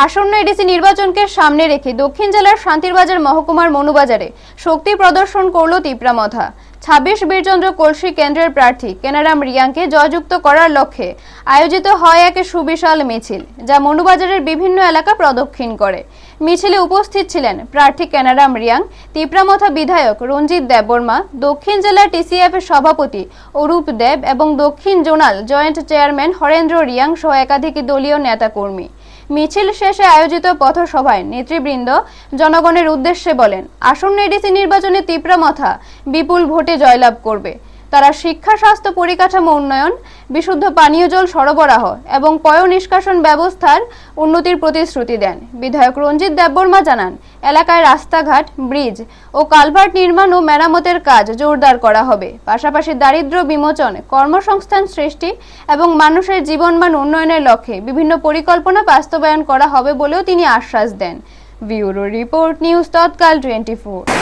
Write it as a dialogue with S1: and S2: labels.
S1: আসন্ন এডিসি নির্বাচনকে সামনে রেখে দক্ষিণ জেলার শান্তিরবাজার মহকুমার মনুবাজারে শক্তি প্রদর্শন করল তিপ্রামথা। ২৬ বীরচন্দ্র কলসি কেন্দ্রের প্রার্থী কেনারাম রিয়াংকে জয়যুক্ত করার লক্ষ্যে আয়োজিত হয় এক সুবিশাল মিছিল, যা মনুবাজারের বিভিন্ন এলাকা প্রদক্ষিণ করে। মিছিলে উপস্থিত ছিলেন প্রার্থী কেনারাম রিয়াং, তিপ্রামথা বিধায়ক রঞ্জিত দেববর্মা, দক্ষিণ জেলা টিসিএফ এর সভাপতি অরূপ দেব এবং দক্ষিণ zonal joint chairman Harendra Reang সহ একাধিক দলীয় নেতাকর্মী। মিছিল শেষে আয়োজিত পথসভায় নেতৃবৃন্দ জনগণের উদ্দেশ্যে বলেন, আসন্ন এডিসি নির্বাচনে তিপ্রামথা বিপুল ভোটে জয়লাভ করবে। তারা শিক্ষা, স্বাস্থ্য, পরিকাঠামো উন্নয়ন, বিশুদ্ধ পানীয় জল সরবরাহ এবং পয় নিষ্কাশন ব্যবস্থার উন্নতির প্রতিশ্রুতি দেন। বিধায়ক রঞ্জিত দেববর্মা জানান, এলাকায় রাস্তাঘাট, ব্রিজ ও কালভার্ট নির্মাণ ও মেরামতের কাজ জোরদার করা হবে। পাশাপাশি দারিদ্র্য বিমোচন, কর্মসংস্থান সৃষ্টি এবং মানুষের জীবনমান উন্নয়নের লক্ষ্যে বিভিন্ন পরিকল্পনা বাস্তবায়ন করা হবে বলেও তিনি আশ্বাস দেন। ব্যুরো রিপোর্ট, নিউজ তৎকাল 24।